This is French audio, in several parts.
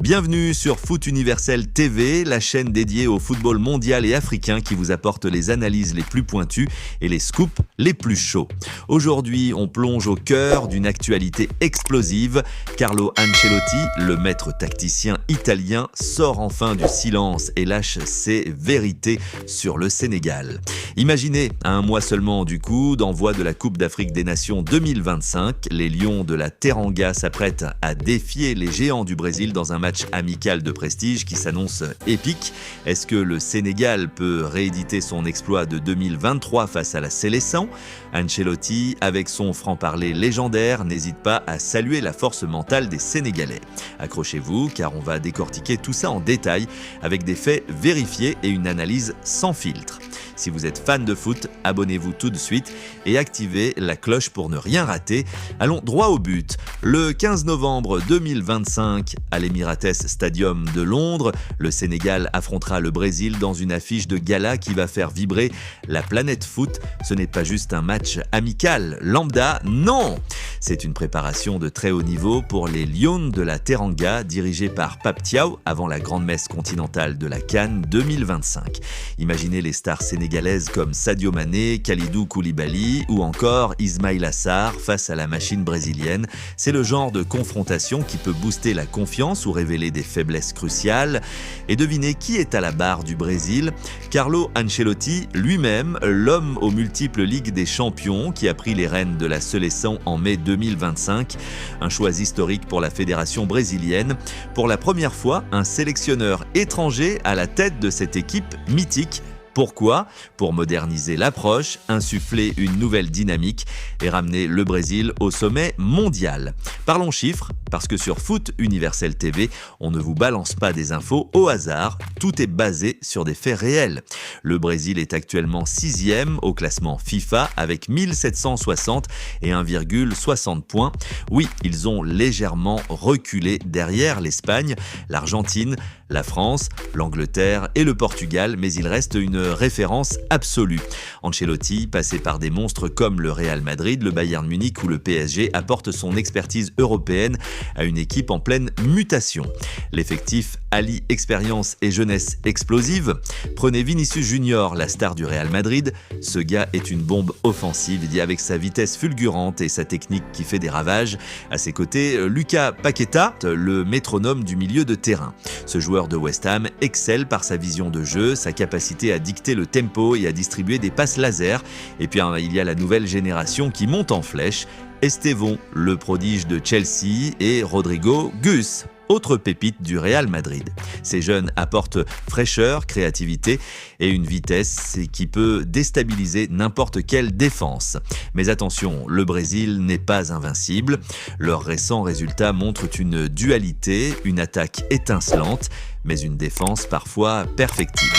Bienvenue sur Foot Universel TV, la chaîne dédiée au football mondial et africain qui vous apporte les analyses les plus pointues et les scoops les plus chauds. Aujourd'hui, on plonge au cœur d'une actualité explosive. Carlo Ancelotti, le maître tacticien italien, sort enfin du silence et lâche ses vérités sur le Sénégal. Imaginez, à un mois seulement du coup d'envoi de la Coupe d'Afrique des Nations 2025, les Lions de la Teranga s'apprêtent à défier les géants du Brésil dans un match amical de prestige qui s'annonce épique. Est-ce que le Sénégal peut rééditer son exploit de 2023 face à la Séleção ? Ancelotti, avec son franc-parler légendaire, n'hésite pas à saluer la force mentale des Sénégalais. Accrochez-vous car on va décortiquer tout ça en détail avec des faits vérifiés et une analyse sans filtre. Si vous êtes fan de foot, abonnez-vous tout de suite et activez la cloche pour ne rien rater. Allons droit au but. Le 15 novembre 2025, à l'Emirates Stadium de Londres, le Sénégal affrontera le Brésil dans une affiche de gala qui va faire vibrer la planète foot. Ce n'est pas juste un match amical, lambda, non! C'est une préparation de très haut niveau pour les Lions de la Teranga, dirigés par Pape Thiaw avant la grande messe continentale de la CAN 2025. Imaginez les stars sénégalaises comme Sadio Mané, Kalidou Koulibaly ou encore Ismaïla Sarr face à la machine brésilienne. C'est le genre de confrontation qui peut booster la confiance ou révéler des faiblesses cruciales. Et devinez qui est à la barre du Brésil ? Carlo Ancelotti lui-même, l'homme aux multiples Ligues des Champions qui a pris les rênes de la Séleção en mai 2025. Un choix historique pour la fédération brésilienne. Pour la première fois, un sélectionneur étranger à la tête de cette équipe mythique. Pourquoi ? Pour moderniser l'approche, insuffler une nouvelle dynamique et ramener le Brésil au sommet mondial. Parlons chiffres, parce que sur Foot Universel TV, on ne vous balance pas des infos au hasard, tout est basé sur des faits réels. Le Brésil est actuellement 6e au classement FIFA avec 1760 et 1,60 points. Oui, ils ont légèrement reculé derrière l'Espagne, l'Argentine, la France, l'Angleterre et le Portugal, mais il reste une référence absolue. Ancelotti, passé par des monstres comme le Real Madrid, le Bayern Munich ou le PSG, apporte son expertise européenne à une équipe en pleine mutation. L'effectif allie expérience et jeunesse explosive. Prenez Vinicius Junior, la star du Real Madrid. Ce gars est une bombe offensive, dit avec sa vitesse fulgurante et sa technique qui fait des ravages. À ses côtés, Lucas Paqueta, le métronome du milieu de terrain. Ce joueur de West Ham excelle par sa vision de jeu, sa capacité à dicter le tempo et à distribuer des passes laser. Et puis il y a la nouvelle génération qui monte en flèche. Estevão, le prodige de Chelsea, et Rodrigo Gus, autre pépite du Real Madrid. Ces jeunes apportent fraîcheur, créativité et une vitesse qui peut déstabiliser n'importe quelle défense. Mais attention, le Brésil n'est pas invincible. Leurs récents résultats montrent une dualité, une attaque étincelante, mais une défense parfois perfectible.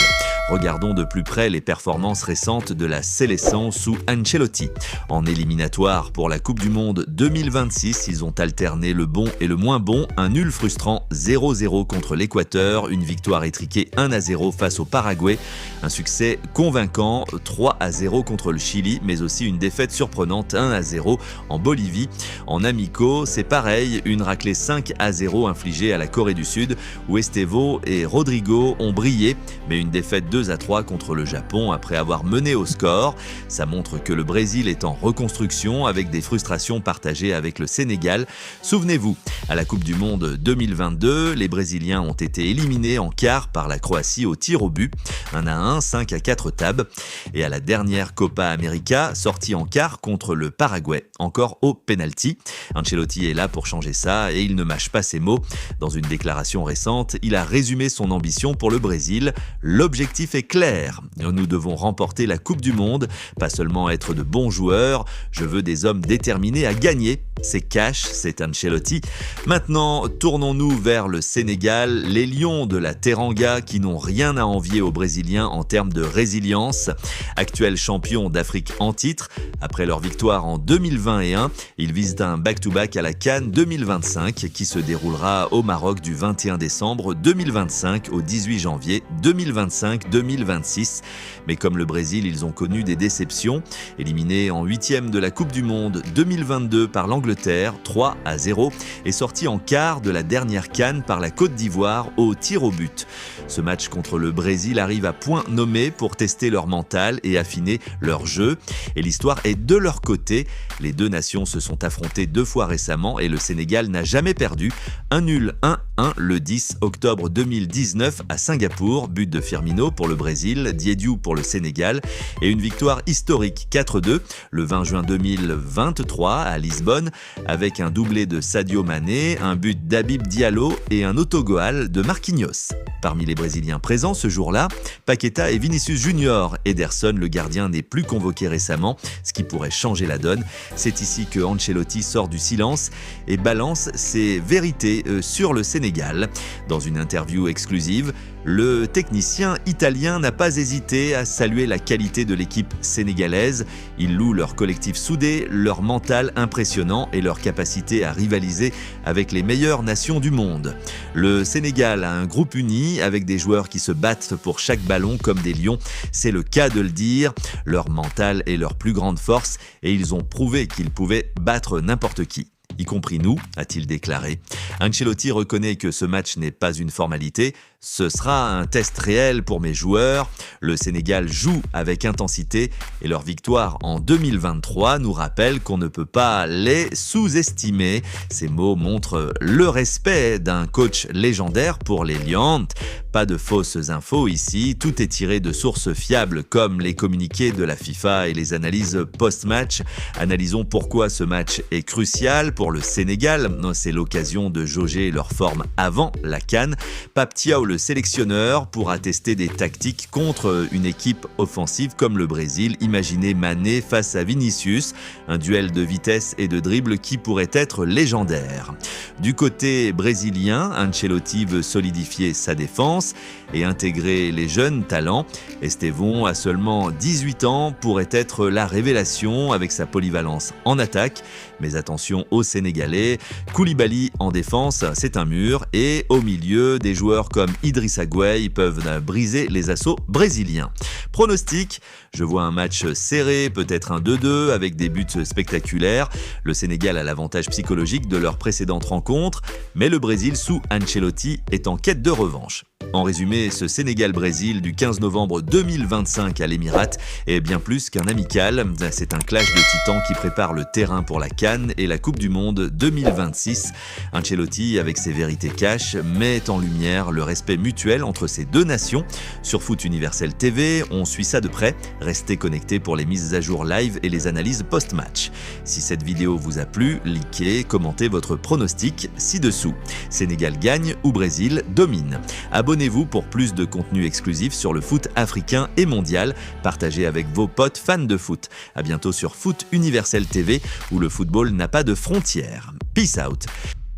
Regardons de plus près les performances récentes de la Séleção sous Ancelotti. En éliminatoire pour la Coupe du Monde 2026, ils ont alterné le bon et le moins bon, un nul frustrant 0-0 contre l'Équateur, une victoire étriquée 1-0 face au Paraguay, un succès convaincant 3-0 contre le Chili, mais aussi une défaite surprenante 1-0 en Bolivie. En amicaux, c'est pareil, une raclée 5-0 infligée à la Corée du Sud, où Estevão et Rodrigo ont brillé, mais une défaite 2-3 contre le Japon après avoir mené au score. Ça montre que le Brésil est en reconstruction avec des frustrations partagées avec le Sénégal. Souvenez-vous, à la Coupe du Monde 2022, les Brésiliens ont été éliminés en quart par la Croatie au tir au but, 1-1, 5-4 tabs. Et à la dernière Copa América, sorti en quart contre le Paraguay, encore au penalty. Ancelotti est là pour changer ça et il ne mâche pas ses mots. Dans une déclaration récente, il a résumé son ambition pour le Brésil. L'objectif est clair. Nous devons remporter la Coupe du Monde, pas seulement être de bons joueurs. Je veux des hommes déterminés à gagner. C'est cash, c'est Ancelotti. Maintenant, tournons-nous vers le Sénégal, les Lions de la Teranga qui n'ont rien à envier aux Brésiliens en termes de résilience. Actuels champions d'Afrique en titre, après leur victoire en 2021, ils visent un back-to-back à la CAN 2025 qui se déroulera au Maroc du 21 décembre 2025 au 18 janvier 2025 2026. Mais comme le Brésil, ils ont connu des déceptions. Éliminés en 8e de la Coupe du Monde 2022 par l'Angleterre, 3-0, et sortis en quart de la dernière CAN par la Côte d'Ivoire au tir au but. Ce match contre le Brésil arrive à point nommé pour tester leur mental et affiner leur jeu. Et l'histoire est de leur côté. Les deux nations se sont affrontées 2 fois récemment et le Sénégal n'a jamais perdu. Un nul 1-1 le 10 octobre 2019 à Singapour, but de Firmino pour le Brésil, Diédhiou pour le Sénégal, et une victoire historique 4-2 le 20 juin 2023 à Lisbonne avec un doublé de Sadio Mané, un but d'Habib Diallo et un autogol de Marquinhos. Parmi les Brésiliens présents ce jour-là, Paqueta et Vinicius Junior. Ederson, le gardien, n'est plus convoqué récemment, ce qui pourrait changer la donne. C'est ici que Ancelotti sort du silence et balance ses vérités sur le Sénégal. Dans une interview exclusive, le technicien italien n'a pas hésité à saluer la qualité de l'équipe sénégalaise. Il loue leur collectif soudé, leur mental impressionnant et leur capacité à rivaliser avec les meilleures nations du monde. Le Sénégal a un groupe uni avec des joueurs qui se battent pour chaque ballon comme des lions. C'est le cas de le dire. Leur mental est leur plus grande force et ils ont prouvé qu'ils pouvaient battre n'importe qui. Y compris nous, a-t-il déclaré. Ancelotti reconnaît que ce match n'est pas une formalité. Ce sera un test réel pour mes joueurs. Le Sénégal joue avec intensité et leur victoire en 2023 nous rappelle qu'on ne peut pas les sous-estimer. Ces mots montrent le respect d'un coach légendaire pour les Lions. Pas de fausses infos ici, tout est tiré de sources fiables comme les communiqués de la FIFA et les analyses post-match. Analysons pourquoi ce match est crucial pour le Sénégal. C'est l'occasion de jauger leur forme avant la CAN. Pape Thiaw, le sélectionneur, pourra tester des tactiques contre une équipe offensive comme le Brésil. Imaginez Mané face à Vinicius, un duel de vitesse et de dribble qui pourrait être légendaire. Du côté brésilien, Ancelotti veut solidifier sa défense et intégrer les jeunes talents. Estevão, à seulement 18 ans, pourrait être la révélation avec sa polyvalence en attaque. Mais attention aux Sénégalais, Koulibaly en défense, c'est un mur, et au milieu, des joueurs comme Idrissa Gueye peuvent briser les assauts brésiliens. Pronostic, je vois un match serré, peut-être un 2-2 avec des buts spectaculaires. Le Sénégal a l'avantage psychologique de leur précédente rencontre, mais le Brésil sous Ancelotti est en quête de revanche. En résumé, ce Sénégal-Brésil du 15 novembre 2025 à l'Émirat est bien plus qu'un amical. C'est un clash de titans qui prépare le terrain pour la CAN et la Coupe du Monde 2026. Ancelotti, avec ses vérités cash, met en lumière le respect mutuel entre ces deux nations. Sur Foot Universel TV, on suit ça de près. Restez connectés pour les mises à jour live et les analyses post-match. Si cette vidéo vous a plu, likez, commentez votre pronostic ci-dessous. Sénégal gagne ou Brésil domine. Abonnez-vous pour plus de contenu exclusif sur le foot africain et mondial. Partagez avec vos potes fans de foot. À bientôt sur Foot Universel TV où le football n'a pas de frontières. Peace out.